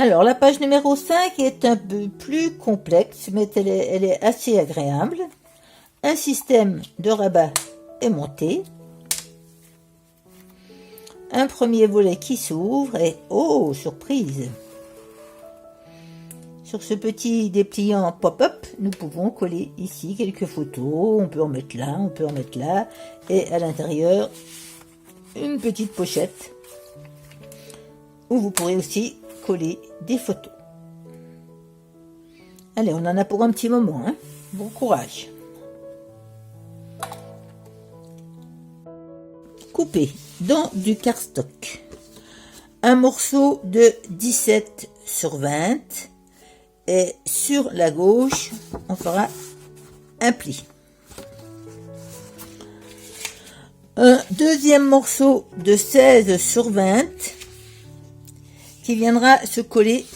Alors, la page numéro 5 est un peu plus complexe, mais elle est assez agréable. Un système de rabat est monté. Un premier volet qui s'ouvre et, oh, surprise! Sur ce petit dépliant pop-up, nous pouvons coller ici quelques photos. On peut en mettre là, on peut en mettre là. Et à l'intérieur, une petite pochette où vous pourrez aussi coller des photos. Allez, on en a pour un petit moment, hein. Bon courage. Couper dans du cardstock un morceau de 17 sur 20 et sur la gauche, on fera un pli. Un deuxième morceau de 16 sur 20 qui viendra se coller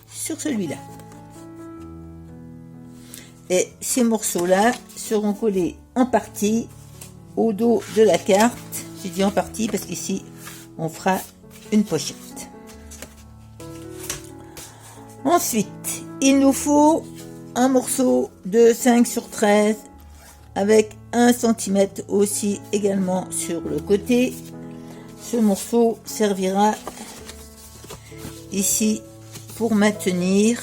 sur celui-là. Et ces morceaux-là seront collés en partie au dos de la carte. Je dis en partie parce qu'ici, on fera une pochette. Ensuite, il nous faut un morceau de 5 sur 13 avec 1 cm aussi également sur le côté. Ce morceau servira ici pour maintenir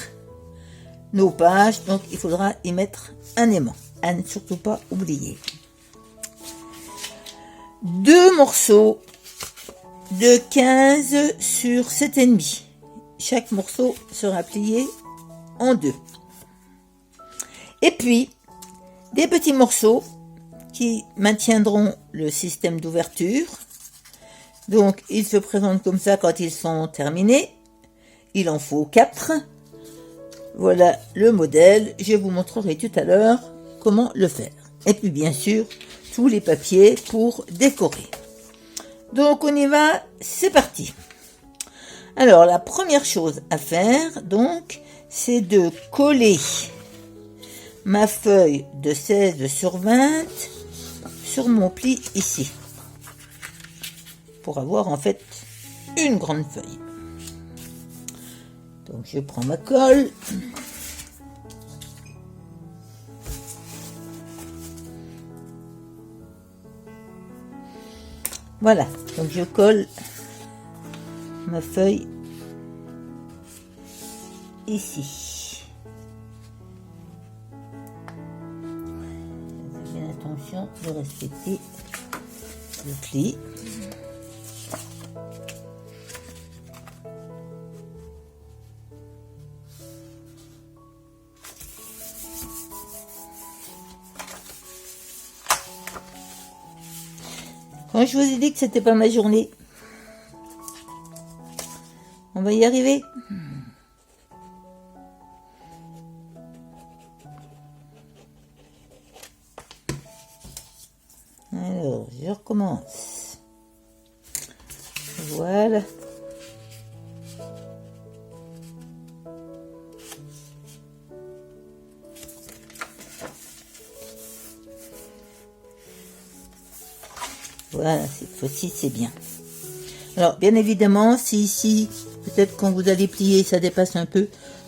nos pages, donc il faudra y mettre un aimant, à ne surtout pas oublier. 2 morceaux de 15 sur 7,5. Chaque morceau sera plié en 2. Et puis, des petits morceaux qui maintiendront le système d'ouverture. Donc, ils se présentent comme ça quand ils sont terminés. Il en faut 4. Voilà le modèle. Je vous montrerai tout à l'heure comment le faire. Et puis, bien sûr, tous les papiers pour décorer. Donc, on y va. C'est parti. Alors, la première chose à faire, donc, c'est de coller ma feuille de 16 sur 20 sur mon pli ici. Pour avoir, en fait, une grande feuille. Donc, je prends ma colle. Voilà, donc je colle ma feuille ici. Faites bien attention de respecter le pli. Quand je vous ai dit que c'était pas ma journée, on va y arriver. Alors, je recommence. Voilà. Voilà, cette fois-ci, c'est bien. Alors, bien évidemment, si ici, peut-être quand vous allez plier, ça dépasse un peu,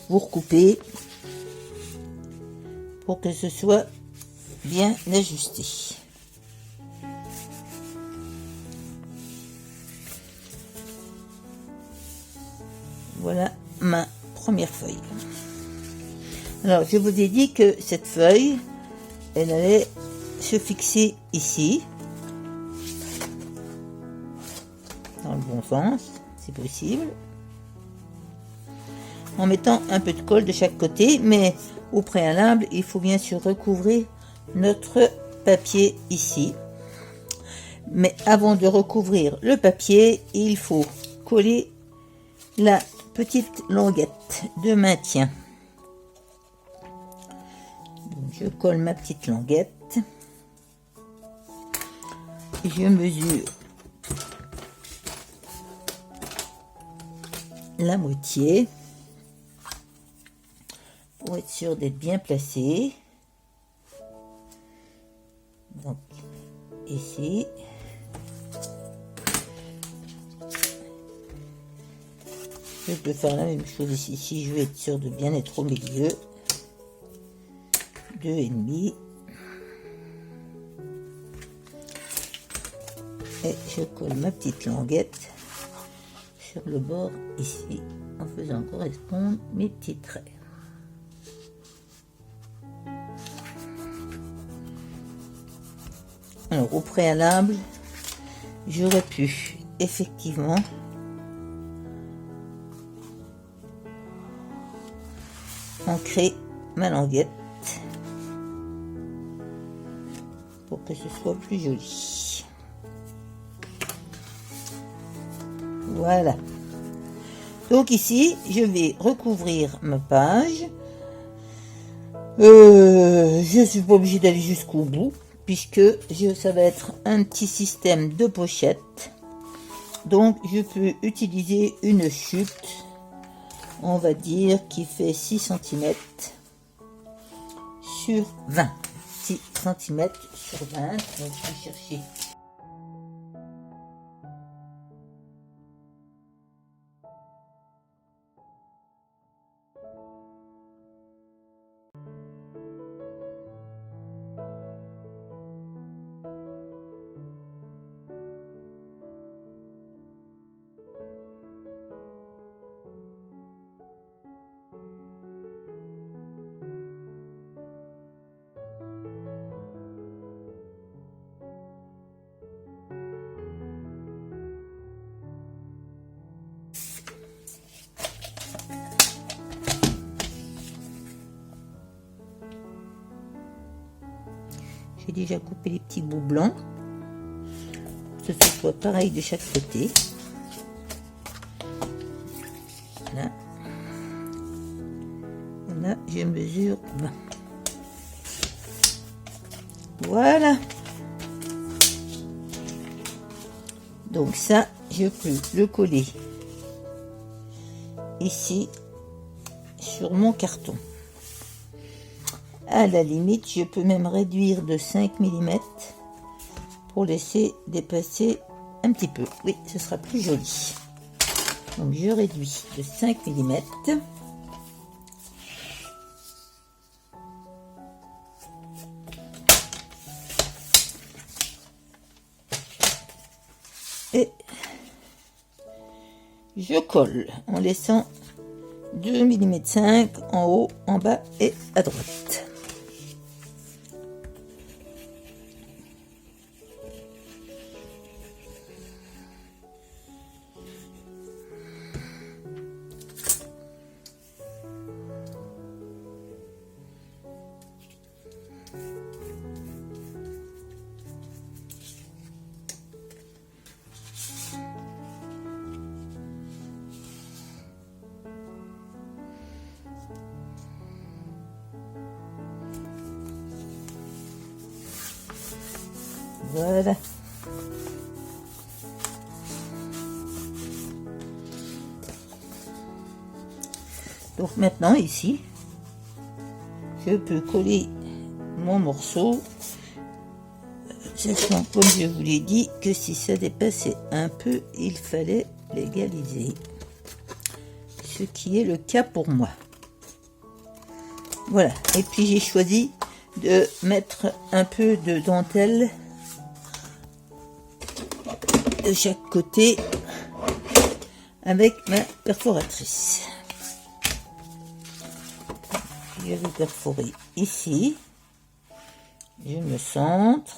vous recoupez pour que ce soit bien ajusté. Voilà ma première feuille. Alors, je vous ai dit que cette feuille, elle allait se fixer ici. Dans le bon sens, si possible. En mettant un peu de colle de chaque côté, mais au préalable, il faut bien sûr recouvrir notre papier ici. Mais avant de recouvrir le papier, il faut coller la petite languette de maintien. Donc, je colle ma petite languette. Je mesure la moitié pour être sûr d'être bien placé. Donc ici, Je peux faire la même chose ici. Si je veux être sûr de bien être au milieu, 2,5. Et je colle ma petite languette sur le bord ici, en faisant correspondre mes petits traits. Alors, au préalable, j'aurais pu effectivement ancrer ma languette pour que ce soit plus joli. Voilà. Donc ici, je vais recouvrir ma page. Je ne suis pas obligée d'aller jusqu'au bout, puisque ça va être un petit système de pochette. Donc je peux utiliser une chute, on va dire, qui fait 6 cm sur 20. 6 cm sur 20. Donc je vais chercher. J'ai déjà coupé les petits bouts blancs, que ce soit pareil de chaque côté. Là, et là je mesure 20. Voilà. Donc ça, je peux le coller ici sur mon carton. À la limite, je peux même réduire de 5 mm pour laisser dépasser un petit peu. Oui, ce sera plus joli. Donc je réduis de 5 mm. Et je colle en laissant 2,5 mm en haut, en bas et à droite. Voilà. Donc maintenant ici, je peux coller mon morceau, sachant, comme je vous l'ai dit, que si ça dépassait un peu, il fallait l'égaliser. Ce qui est le cas pour moi. Voilà. Et puis j'ai choisi de mettre un peu de dentelle de chaque côté avec ma perforatrice. Je vais perforer ici. Je me centre.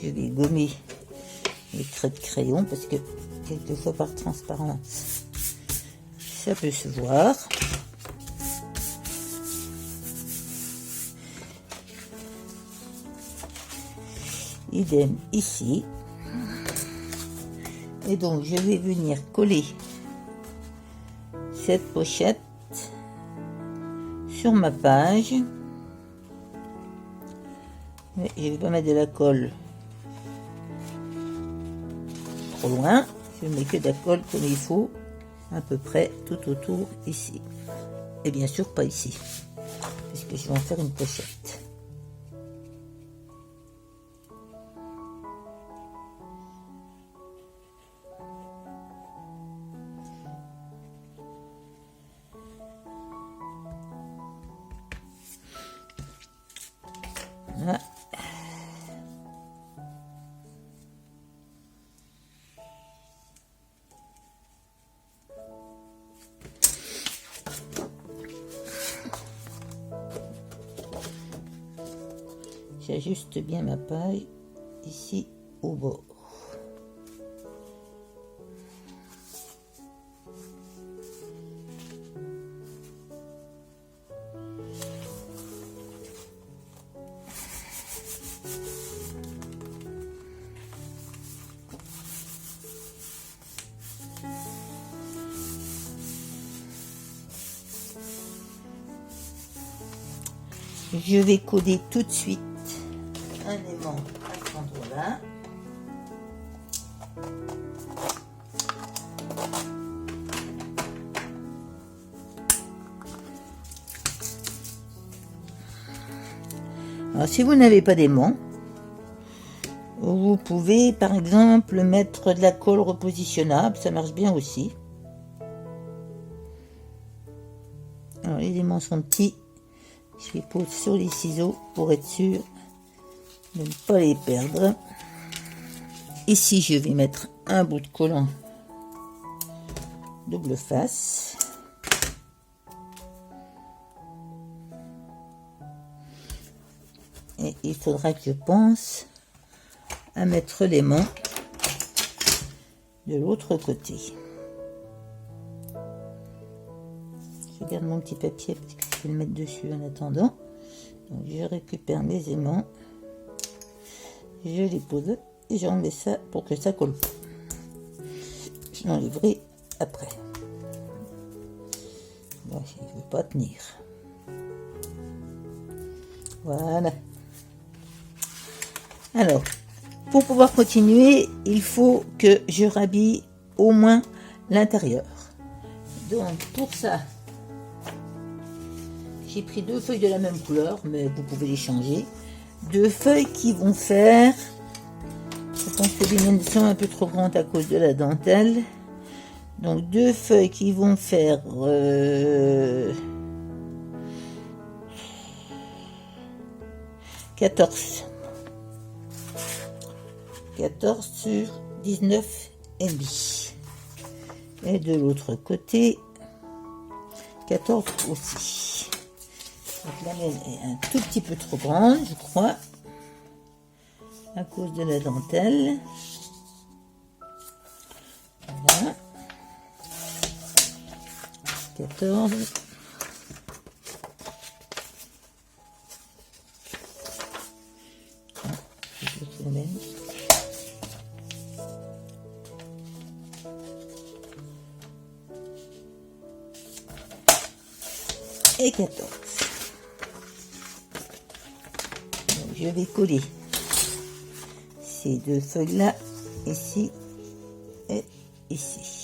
Je vais gommer les traits de crayon parce que quelquefois par transparence ça peut se voir. Idem ici. Et donc je vais venir coller cette pochette sur ma page. Mais je vais pas mettre de la colle trop loin. Je mets que de la colle comme il faut, à peu près tout autour ici. Et bien sûr pas ici, puisque je vais en faire une pochette. Voilà. J'ajuste bien ma paille ici au bord. Je vais coller tout de suite un aimant à cet endroit-là. Alors, si vous n'avez pas d'aimant, vous pouvez par exemple mettre de la colle repositionnable, ça marche bien aussi. Alors, les aimants sont petits, je les pose sur les ciseaux pour être sûr de ne pas les perdre. Ici, je vais mettre un bout de collant double face. Et il faudra que je pense à mettre l'aimant de l'autre côté. Je garde mon petit papier parce que je vais le mettre dessus en attendant. Donc je récupère mes aimants, je les pose et j'enlève ça pour que ça colle pas. Je l'enlèverai après. Bon, je ne veux pas tenir. Voilà. Alors, pour pouvoir continuer, il faut que je rhabille au moins l'intérieur. Donc, pour ça, j'ai pris 2 feuilles de la même couleur, mais vous pouvez les changer. 2 feuilles qui vont faire... Je pense que les miennes sont un peu trop grandes à cause de la dentelle. Donc, 2 feuilles qui vont faire... 14 sur 19 MB. Et de l'autre côté, 14 aussi. Donc la mienne est un tout petit peu trop grande, je crois, à cause de la dentelle. Voilà. 14. La même. Et 14. Donc, je vais coller ces 2 feuilles là ici et ici.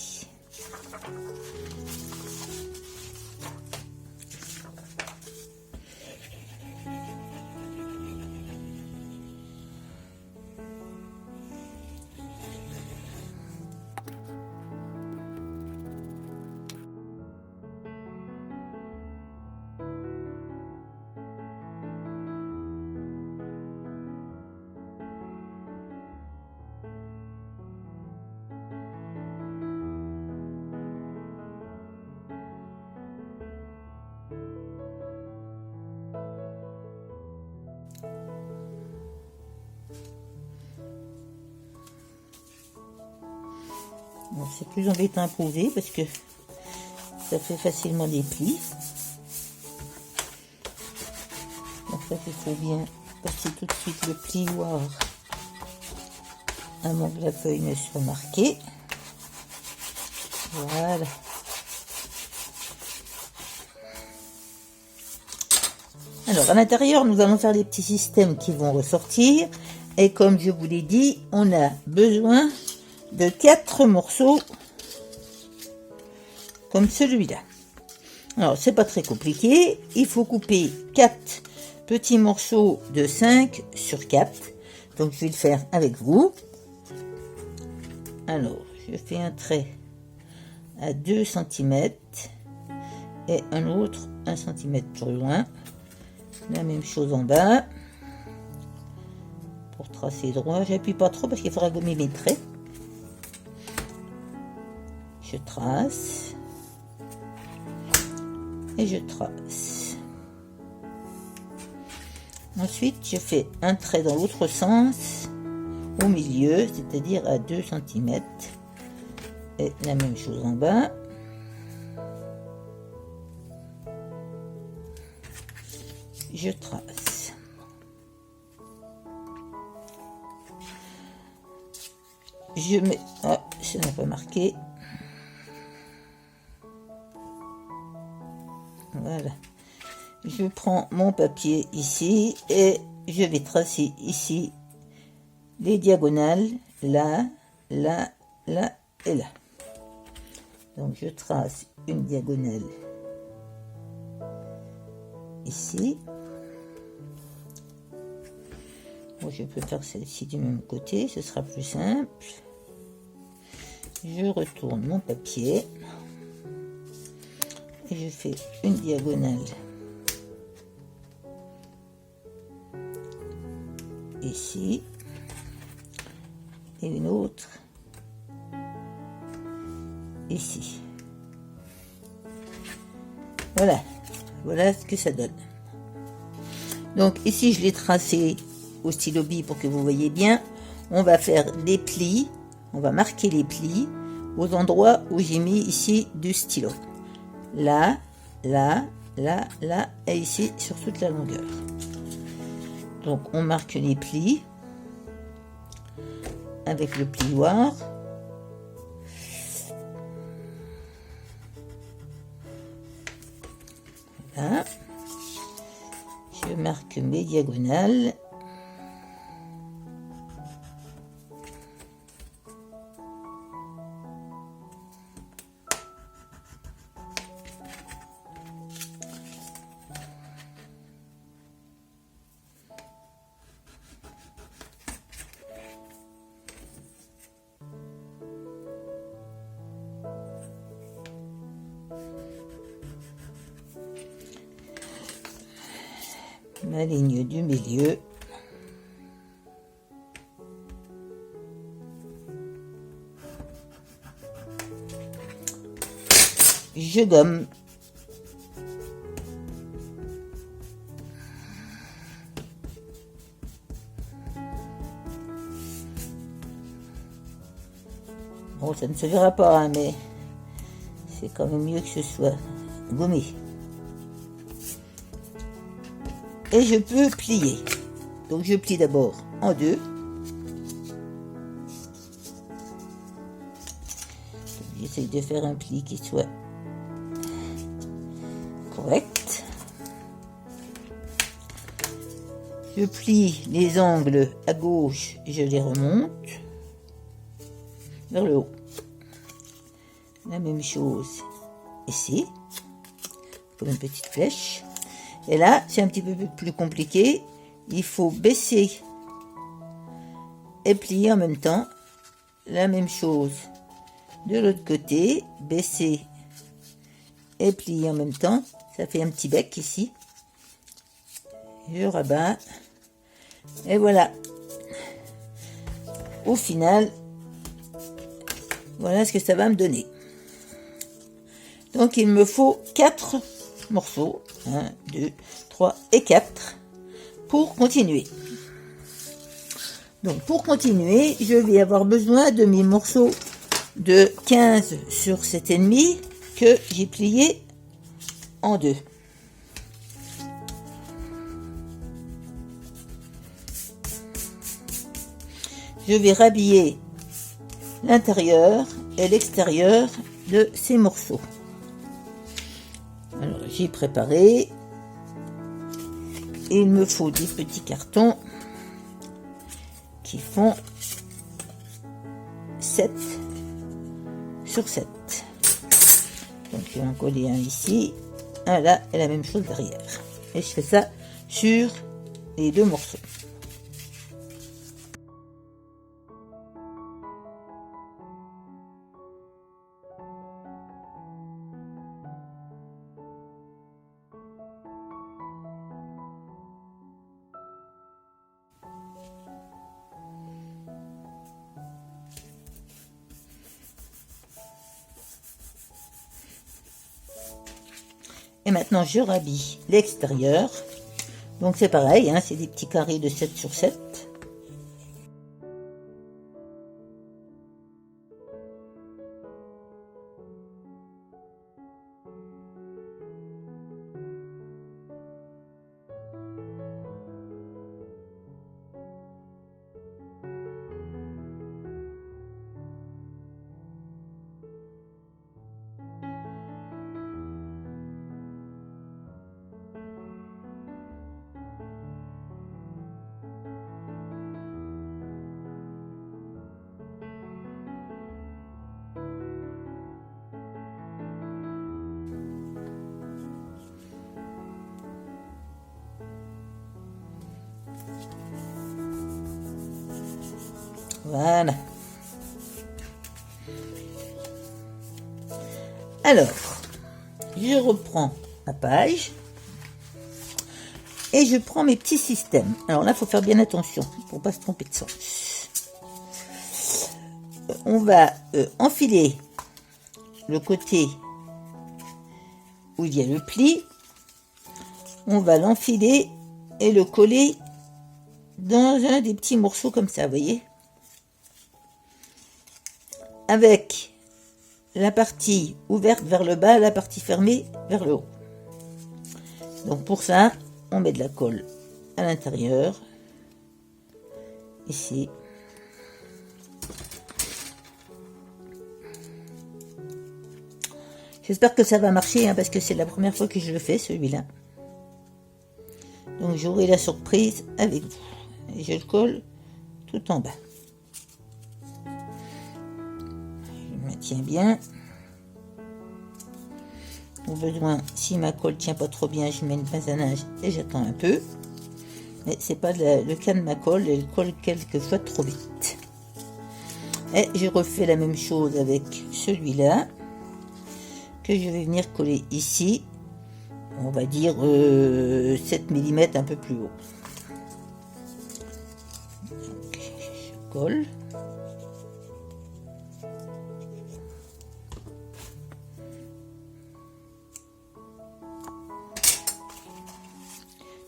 Bon, c'est plus embêtant à poser parce que ça fait facilement des plis. En fait, il faut bien passer tout de suite le plioir avant que la feuille ne soit marquée. Voilà. Alors, à l'intérieur, nous allons faire des petits systèmes qui vont ressortir. Et comme je vous l'ai dit, on a besoin de 4 morceaux comme celui-là. Alors, c'est pas très compliqué. Il faut couper 4 petits morceaux de 5 sur 4. Donc, je vais le faire avec vous. Alors, je fais un trait à 2 cm et un autre 1 cm plus loin. La même chose en bas. Pour tracer droit, j'appuie pas trop parce qu'il faudra gommer mes traits. Je trace. Et je trace. Ensuite, je fais un trait dans l'autre sens, au milieu, c'est-à-dire à 2 cm. Et la même chose en bas. Je trace. Je mets... Ah, ça n'a pas marqué. Voilà. Je prends mon papier ici et je vais tracer ici les diagonales, là, là, là et là. Donc je trace une diagonale ici. Bon, je peux faire celle-ci du même côté, ce sera plus simple. Je retourne mon papier et je fais une diagonale ici et une autre ici. Voilà, voilà ce que ça donne. Donc ici je l'ai tracé au stylo bille pour que vous voyez bien. On va faire des plis, on va marquer les plis aux endroits où j'ai mis ici du stylo. Là, là, là, là et ici sur toute la longueur. Donc on marque les plis avec le plioir. Voilà. Je marque mes diagonales. Ma ligne du milieu. Je gomme. Bon, ça ne se verra pas, hein, mais c'est quand même mieux que ce soit gommé. Et je peux plier. Donc je plie d'abord en deux. J'essaie de faire un pli qui soit correct. Je plie les angles à gauche et je les remonte vers le haut. La même chose ici, comme une petite flèche. Et là, c'est un petit peu plus compliqué. Il faut baisser et plier en même temps. La même chose de l'autre côté. Baisser et plier en même temps. Ça fait un petit bec ici. Je rabats. Et voilà. Au final, voilà ce que ça va me donner. Donc, il me faut 4 morceaux. 1, 2, 3 et 4 pour continuer. Donc pour continuer, je vais avoir besoin de mes morceaux de 15 sur 7,5 que j'ai plié en deux. Je vais rhabiller l'intérieur et l'extérieur de ces morceaux. Alors j'ai préparé, et il me faut des petits cartons qui font 7 sur 7. Donc je vais en coller un ici, un là et la même chose derrière. Et je fais ça sur les deux morceaux. Et maintenant, je rhabille l'extérieur. Donc c'est pareil, hein, c'est des petits carrés de 7 sur 7. Voilà. Alors, je reprends ma page et je prends mes petits systèmes. Alors là, il faut faire bien attention pour ne pas se tromper de sens. On va enfiler le côté où il y a le pli. On va l'enfiler et le coller dans un des petits morceaux comme ça, vous voyez, avec la partie ouverte vers le bas, la partie fermée vers le haut. Donc pour ça, on met de la colle à l'intérieur, ici. J'espère que ça va marcher, hein, parce que c'est la première fois que je le fais, celui-là. Donc j'aurai la surprise avec vous. Et je le colle tout en bas. Je maintiens bien. Au besoin, si ma colle tient pas trop bien, je mets une pince à linge et j'attends un peu. Mais c'est pas le cas de ma colle, elle colle quelquefois trop vite. Et je refais la même chose avec celui-là, que je vais venir coller ici. On va dire 7 mm un peu plus haut. Donc, je colle.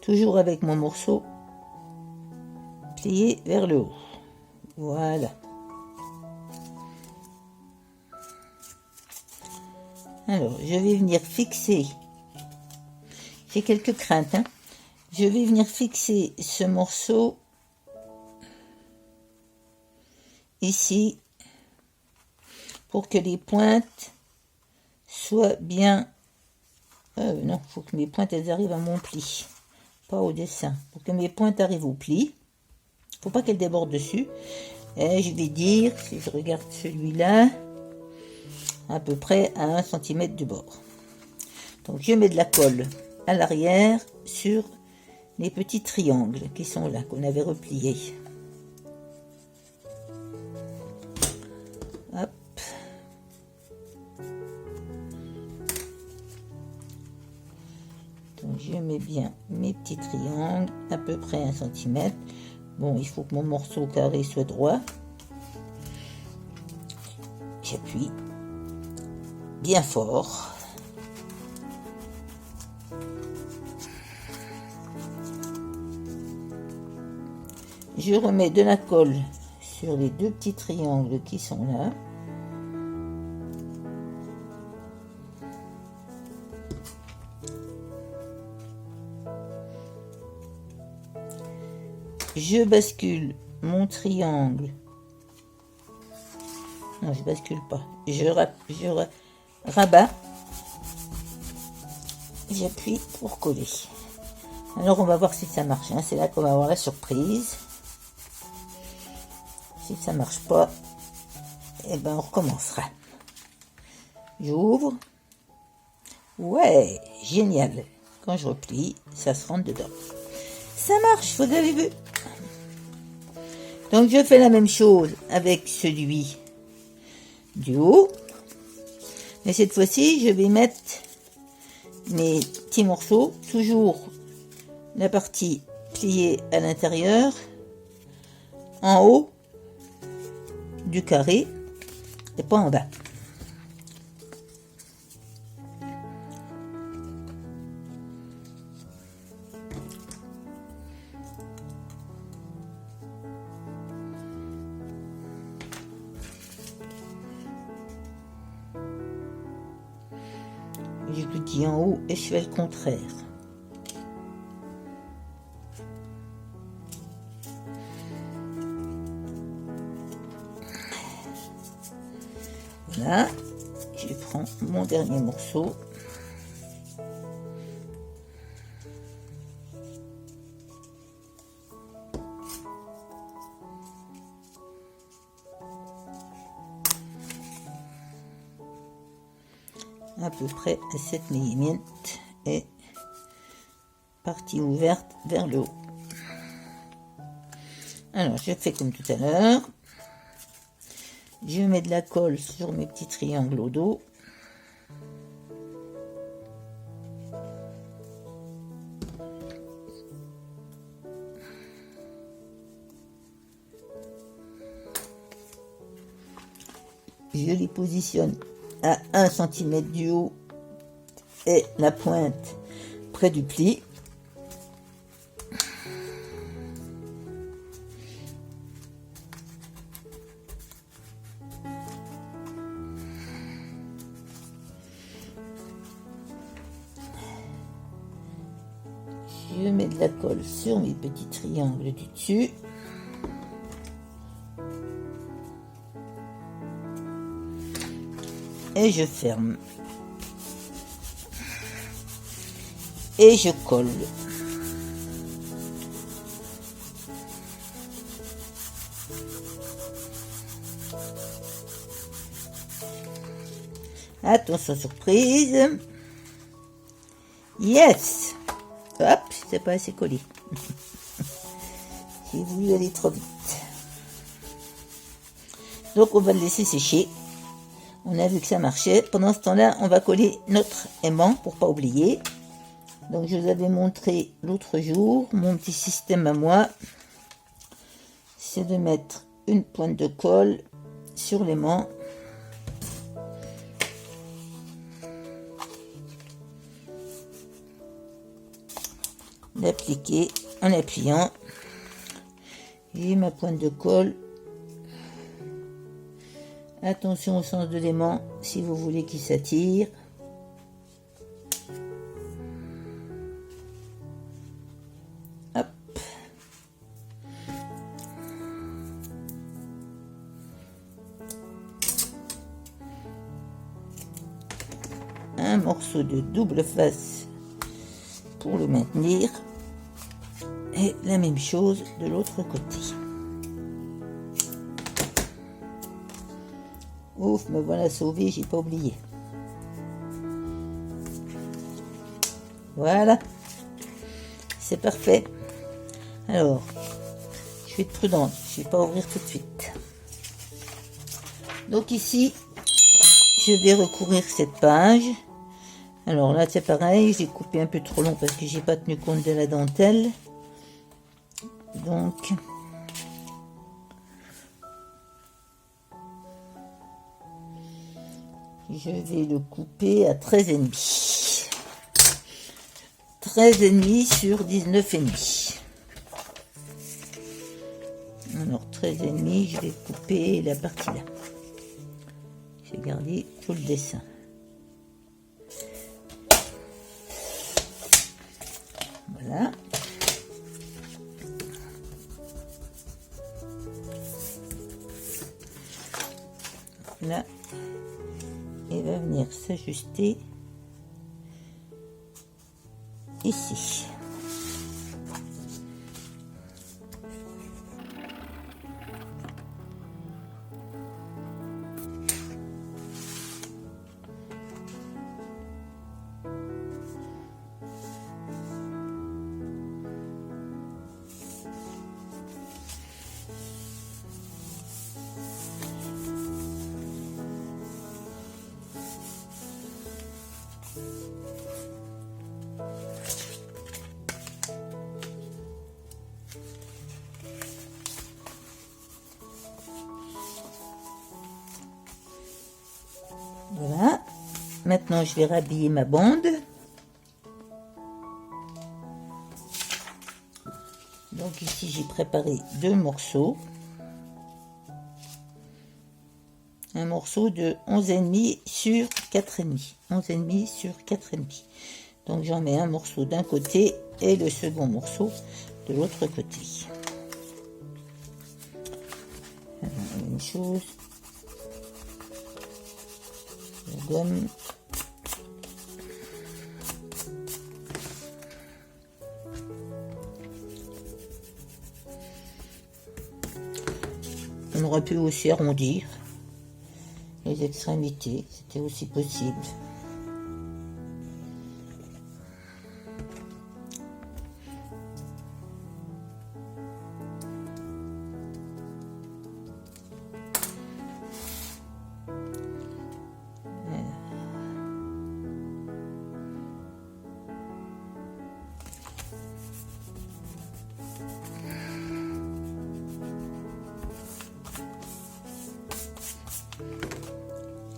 Toujours avec mon morceau plié vers le haut. Voilà. Alors, je vais venir fixer. J'ai quelques craintes, hein. Je vais venir fixer ce morceau ici pour que les pointes soient bien. Non, il faut que mes pointes elles arrivent à mon pli, pas au dessin. Pour que mes pointes arrivent au pli, il ne faut pas qu'elles débordent dessus. Et je vais dire, si je regarde celui-là, à peu près à 1 cm du bord. Donc je mets de la colle à l'arrière sur les petits triangles qui sont là, qu'on avait repliés. Hop. Donc je mets bien mes petits triangles, à peu près 1 cm. Bon, il faut que mon morceau carré soit droit. J'appuie bien fort. Je remets de la colle sur les deux petits triangles qui sont là. Je bascule mon triangle. Non, je bascule pas. Je rabats. J'appuie pour coller. Alors on va voir si ça marche, hein. C'est là qu'on va avoir la surprise. Si ça marche pas, et ben on recommencera. J'ouvre. Ouais, génial. Quand je replie, ça se rentre dedans. Ça marche, vous avez vu. Donc je fais la même chose avec celui du haut. Mais cette fois-ci, je vais mettre mes petits morceaux, toujours la partie pliée à l'intérieur, en haut du carré et pas en bas. Je vous dis en haut et je fais le contraire. Voilà, je prends mon dernier morceau. À peu près à 7 mm et partie ouverte vers le haut. Alors je fais comme tout à l'heure. Je mets de la colle sur mes petits triangles au dos. Je les positionne à 1 cm du haut et la pointe près du pli. Je mets de la colle sur mes petits triangles du dessus. Et je ferme. Et je colle. Attention surprise. Yes. Hop, c'est pas assez collé. J'ai voulu aller trop vite. Donc on va le laisser sécher. On a vu que ça marchait. Pendant ce temps-là, on va coller notre aimant pour pas oublier. Donc je vous avais montré l'autre jour, mon petit système à moi, c'est de mettre une pointe de colle sur l'aimant. L'appliquer en appuyant. J'ai ma pointe de colle. Attention au sens de l'aimant si vous voulez qu'il s'attire. Hop. Un morceau de double face pour le maintenir. Et la même chose de l'autre côté. Ouf, me voilà sauvé, j'ai pas oublié. Voilà, c'est parfait. Alors, je vais être prudente, je vais pas ouvrir tout de suite. Donc ici, je vais recouvrir cette page. Alors là, c'est pareil, j'ai coupé un peu trop long parce que j'ai pas tenu compte de la dentelle. Donc, je vais le couper à 13,5. 13,5 sur 19,5. Alors 13,5, je vais couper la partie là. J'ai gardé tout le dessin. Voilà. Là, il va venir s'ajuster ici. Voilà. Maintenant, je vais rhabiller ma bande. Donc ici, j'ai préparé 2 morceaux. Un morceau de 11,5 sur 4,5. 11,5 sur 4,5. Donc j'en mets un morceau d'un côté et le second morceau de l'autre côté. La même chose. La gomme. On aurait pu aussi arrondir les extrémités, c'était aussi possible.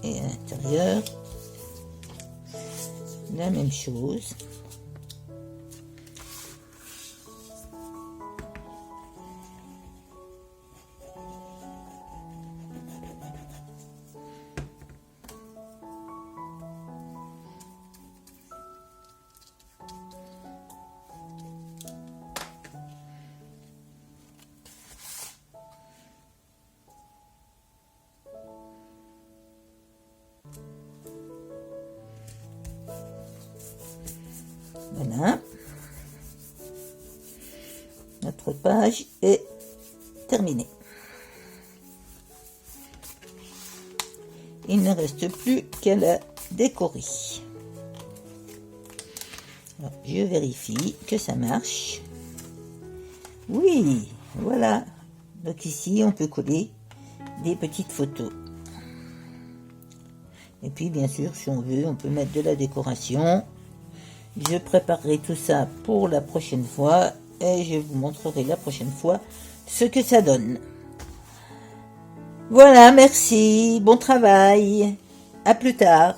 Et à l'intérieur, la même chose. Voilà. Notre page est terminée. Il ne reste plus qu'à la décorer. Alors, je vérifie que ça marche. Oui, voilà. Donc ici, on peut coller des petites photos. Et puis, bien sûr, si on veut, on peut mettre de la décoration. Je préparerai tout ça pour la prochaine fois et je vous montrerai la prochaine fois ce que ça donne. Voilà, merci, bon travail, à plus tard.